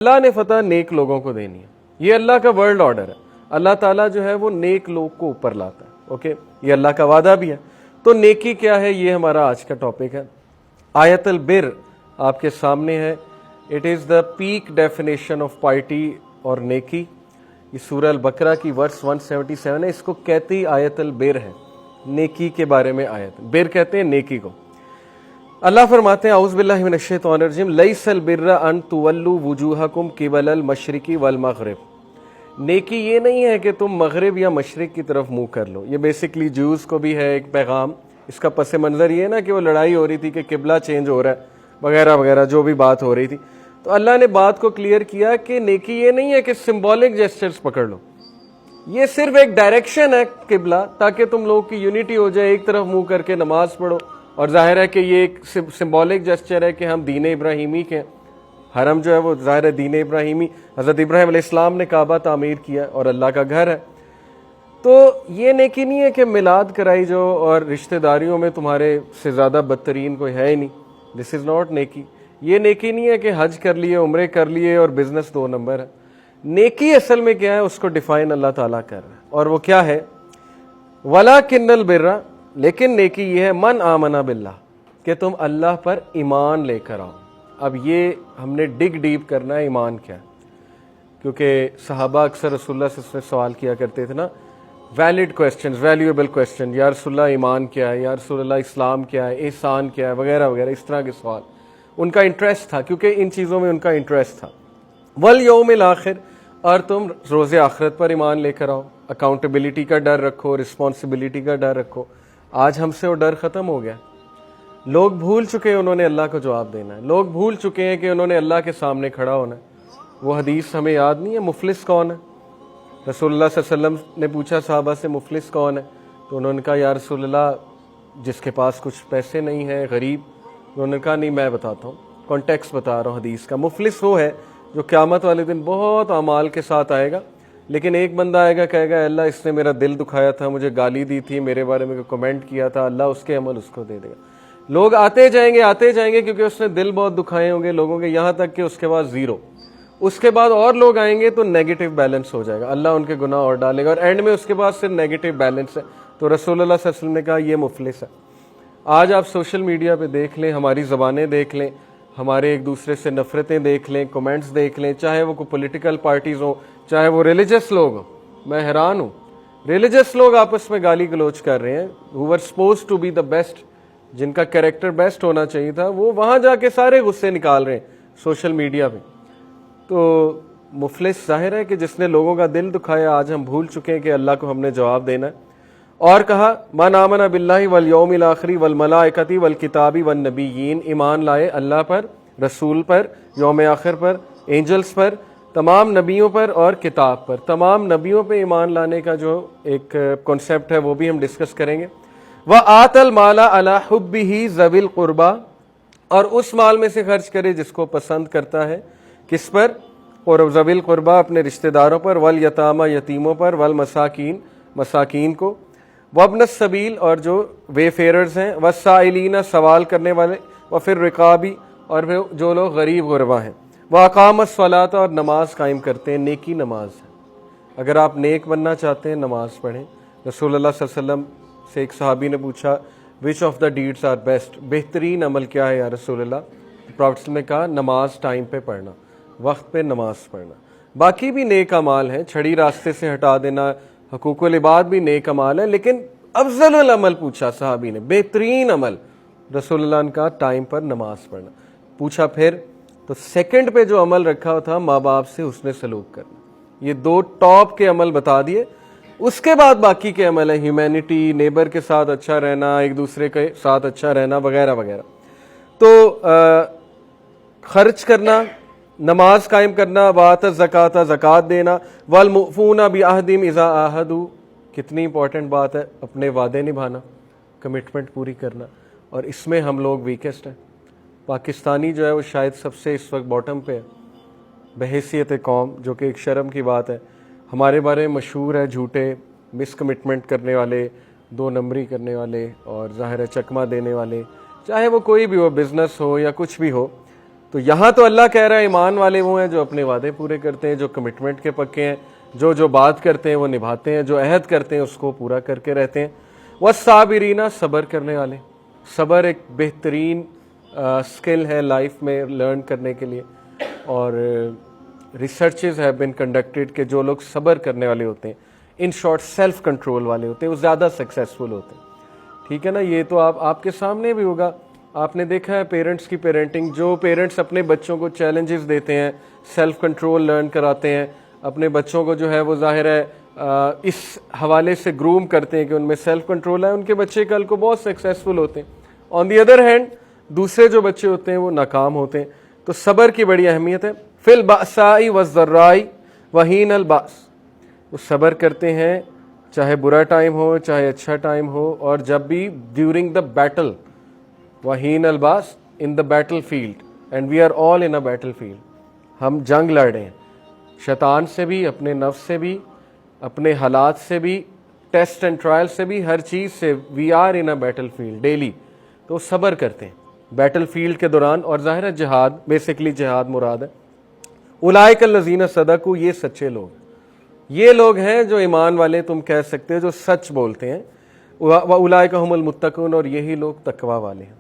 اللہ نے فتح نیک لوگوں کو دینی ہے. یہ اللہ کا ورلڈ آرڈر ہے. اللہ تعالیٰ جو ہے وہ نیک لوگ کو اوپر لاتا ہے. اوکے, یہ اللہ کا وعدہ بھی ہے. تو نیکی کیا ہے, یہ ہمارا آج کا ٹاپک ہے. آیت البر آپ کے سامنے ہے. It is the peak definition of piety اور نیکی. یہ سورہ البقرہ کی ورس 177 ہے. اس کو کہتی آیت البر ہے, نیکی کے بارے میں آیت. بر کہتے ہیں نیکی کو. اللہ فرماتے ہیں اعوذ باللہ من الشیطان الرجیم لیس البر ان تولوا وجوہکم قبل المشرق والمغرب. نیکی یہ نہیں ہے کہ تم مغرب یا مشرق کی طرف منہ کر لو. یہ بیسکلی جوز کو بھی ہے ایک پیغام. اس کا پس منظر یہ ہے نا کہ وہ لڑائی ہو رہی تھی کہ قبلہ چینج ہو رہا ہے وغیرہ وغیرہ, جو بھی بات ہو رہی تھی. تو اللہ نے بات کو کلیئر کیا کہ نیکی یہ نہیں ہے کہ سمبولک جیسچرز پکڑ لو. یہ صرف ایک ڈائریکشن ہے قبلہ, تاکہ تم لوگوں کی یونٹی ہو جائے, ایک طرف منہ کر کے نماز پڑھو. اور ظاہر ہے کہ یہ ایک سمبولک جسچر ہے کہ ہم دین ابراہیمی کے. حرم جو ہے وہ ظاہر ہے دین ابراہیمی, حضرت ابراہیم علیہ السلام نے کعبہ تعمیر کیا اور اللہ کا گھر ہے. تو یہ نیکی نہیں ہے کہ میلاد کرائی جو اور رشتہ داریوں میں تمہارے سے زیادہ بدترین کوئی ہے ہی نہیں. دس از ناٹ نیکی. یہ نیکی نہیں ہے کہ حج کر لیے, عمرے کر لیے اور بزنس 2 نمبر ہے. نیکی اصل میں کیا ہے اس کو ڈیفائن اللہ تعالیٰ کر رہا ہے, اور وہ کیا ہے, وَلَٰكِنَّ الْبِرَّ, لیکن نیکی یہ ہے من آمنا باللہ, کہ تم اللہ پر ایمان لے کر آؤ. اب یہ ہم نے ڈگ ڈیپ کرنا ہے ایمان کیا ہے, کیونکہ صحابہ اکثر رسول اللہ صلی اللہ علیہ وسلم سے سوال کیا کرتے تھے نا, ویلڈ کویسچنز, ویلیویبل کویسچن, یا رسول اللہ ایمان کیا ہے, یا رسول اللہ اسلام کیا ہے, احسان کیا ہے, وغیرہ وغیرہ, اس طرح کے سوال. ان کا انٹرسٹ تھا, کیونکہ ان چیزوں میں ان کا انٹرسٹ تھا. والیوم الآخر, اور تم روز آخرت پر ایمان لے کر آؤ. اکاؤنٹیبلٹی کا ڈر رکھو, رسپانسبلٹی کا ڈر رکھو. آج ہم سے وہ ڈر ختم ہو گیا. لوگ بھول چکے ہیں انہوں نے اللہ کو جواب دینا ہے. لوگ بھول چکے ہیں کہ انہوں نے اللہ کے سامنے کھڑا ہونا ہے. وہ حدیث ہمیں یاد نہیں ہے, مفلس کون ہے. رسول اللہ صلی اللہ علیہ وسلم نے پوچھا صحابہ سے مفلس کون ہے, تو انہوں نے کہا یا رسول اللہ جس کے پاس کچھ پیسے نہیں ہیں, غریب. انہوں نے کہا نہیں میں بتاتا ہوں, کانٹیکس بتا رہا ہوں حدیث کا. مفلس وہ ہے جو قیامت والے دن بہت اعمال کے ساتھ آئے گا, لیکن ایک بندہ آئے گا کہے گا اللہ اس نے میرا دل دکھایا تھا, مجھے گالی دی تھی, میرے بارے میں کمنٹ کیا تھا, اللہ اس کے عمل اس کو دے دے گا. لوگ آتے جائیں گے کیونکہ اس نے دل بہت دکھائے ہوں گے لوگوں کے, یہاں تک کہ اس کے بعد 0. اس کے بعد اور لوگ آئیں گے تو نیگیٹو بیلنس ہو جائے گا, اللہ ان کے گناہ اور ڈالے گا, اور اینڈ میں اس کے بعد صرف نیگیٹو بیلنس ہے. تو رسول اللہ صلی اللہ علیہ وسلم نے کہا یہ مفلس ہے. آج آپ سوشل میڈیا پہ دیکھ لیں, ہماری زبانیں دیکھ لیں, ہمارے ایک دوسرے سے نفرتیں دیکھ لیں, کمنٹس دیکھ لیں, چاہے وہ کوئی پولیٹیکل پارٹیز ہوں, چاہے وہ ریلیجس لوگ ہوں. میں حیران ہوں, ریلیجس لوگ آپس میں گالی گلوچ کر رہے ہیں, who were supposed to be the best, جن کا کریکٹر بیسٹ ہونا چاہیے تھا, وہ وہاں جا کے سارے غصے نکال رہے ہیں سوشل میڈیا پہ. تو مفلس ظاہر ہے کہ جس نے لوگوں کا دل دکھایا. آج ہم بھول چکے ہیں کہ اللہ کو ہم نے جواب دینا ہے. اور کہا من آمن باللہ والیوم الآخر والملائکۃ والکتاب والنبیین, ایمان لائے اللہ پر, رسول پر, یوم آخر پر, اینجلز پر, تمام نبیوں پر اور کتاب پر. تمام نبیوں پہ ایمان لانے کا جو ایک کنسیپٹ ہے وہ بھی ہم ڈسکس کریں گے. وآت المال علی حبہ ذوی القربى, اور اس مال میں سے خرچ کرے جس کو پسند کرتا ہے. کس پر؟ اور ذوی القربى اپنے رشتہ داروں پر, والیتامى یتیموں پر, والمساکین مساکین کو, وابن السبیل اور جو وے فیررز ہیں, والسائلین سوال کرنے والے, وفی الرقاب اور جو لوگ غریب غربا ہیں, واقام الصلاۃ اور نماز قائم کرتے ہیں. نیکی نماز ہے. اگر آپ نیک بننا چاہتے ہیں نماز پڑھیں. رسول اللہ صلی اللہ علیہ وسلم سے ایک صحابی نے پوچھا which of the deeds are best, بہترین عمل کیا ہے یا رسول اللہ. پروفیٹ نے کہا نماز ٹائم پہ پڑھنا, وقت پہ نماز پڑھنا. باقی بھی نیک اعمال ہیں, چھڑی راستے سے ہٹا دینا, حقوق العباد بھی نیک اعمال ہے, لیکن افضل العمل پوچھا صحابی نے, بہترین عمل. رسول اللہ نے کہا ٹائم پر نماز پڑھنا. پوچھا پھر, تو سیکنڈ پہ جو عمل رکھا تھا ماں باپ سے حسن سلوک کرنا. یہ 2 ٹاپ کے عمل بتا دیے. اس کے بعد باقی کے عمل ہیں ہیومینٹی, نیبر کے ساتھ اچھا رہنا, ایک دوسرے کے ساتھ اچھا رہنا, وغیرہ وغیرہ. تو خرچ کرنا, نماز قائم کرنا, وآت الزکاۃ زکوٰۃ دینا, والموفون بعہدہم اذا عاہدوا, کتنی امپورٹنٹ بات ہے, اپنے وعدے نبھانا, کمٹمنٹ پوری کرنا. اور اس میں ہم لوگ ویکسٹ ہیں. پاکستانی جو ہے وہ شاید سب سے اس وقت باٹم پہ ہے بحیثیت قوم, جو کہ ایک شرم کی بات ہے. ہمارے بارے میں مشہور ہے جھوٹے, مس کمٹمنٹ کرنے والے, 2 نمبری کرنے والے, اور ظاہر ہے چکمہ دینے والے, چاہے وہ کوئی بھی ہو, بزنس ہو یا کچھ بھی ہو. تو یہاں تو اللہ کہہ رہا ہے ایمان والے وہ ہیں جو اپنے وعدے پورے کرتے ہیں, جو کمٹمنٹ کے پکے ہیں, جو بات کرتے ہیں وہ نبھاتے ہیں, جو عہد کرتے ہیں اس کو پورا کر کے رہتے ہیں. والصابرین, صبر کرنے والے. صبر ایک بہترین سکل ہے لائف میں لرن کرنے کے لیے, اور ریسرچز ہیو بین کنڈکٹیڈ کہ جو لوگ صبر کرنے والے ہوتے ہیں, ان شارٹ سیلف کنٹرول والے ہوتے ہیں, وہ زیادہ سکسیسفل ہوتے ہیں. ٹھیک ہے نا, یہ تو آپ کے سامنے بھی ہوگا. آپ نے دیکھا ہے پیرنٹس کی پیرنٹنگ, جو پیرنٹس اپنے بچوں کو چیلنجز دیتے ہیں, سیلف کنٹرول لرن کراتے ہیں, اپنے بچوں کو جو ہے وہ ظاہر ہے اس حوالے سے گروم کرتے ہیں کہ ان میں سیلف کنٹرول ہے, ان کے بچے کل کو بہت سکسیسفل ہوتے ہیں. آن دی ادر ہینڈ دوسرے جو بچے ہوتے ہیں وہ ناکام ہوتے ہیں. تو صبر کی بڑی اہمیت ہے. فی البأساء والضراء وحین البأس, وہ صبر کرتے ہیں چاہے برا ٹائم ہو چاہے اچھا ٹائم ہو, اور جب بھی ڈیورنگ دا بیٹل. وحین الباس, in the battlefield, and we are all in a battlefield. ہم جنگ لڑ رہے ہیں شیطان سے بھی, اپنے نفس سے بھی, اپنے حالات سے بھی, ٹیسٹ اینڈ ٹرائل سے بھی, ہر چیز سے. We are in a battlefield daily. تو صبر کرتے ہیں بیٹل فیلڈ کے دوران, اور ظاہر ہے جہاد, بیسکلی جہاد مراد ہے. اولئک الذین صدقوا, یہ سچے لوگ, یہ لوگ ہیں جو ایمان والے تم کہہ سکتے ہو, جو سچ بولتے ہیں. واولئک ھم المتقون, اور یہی لوگ تقوی والے ہیں.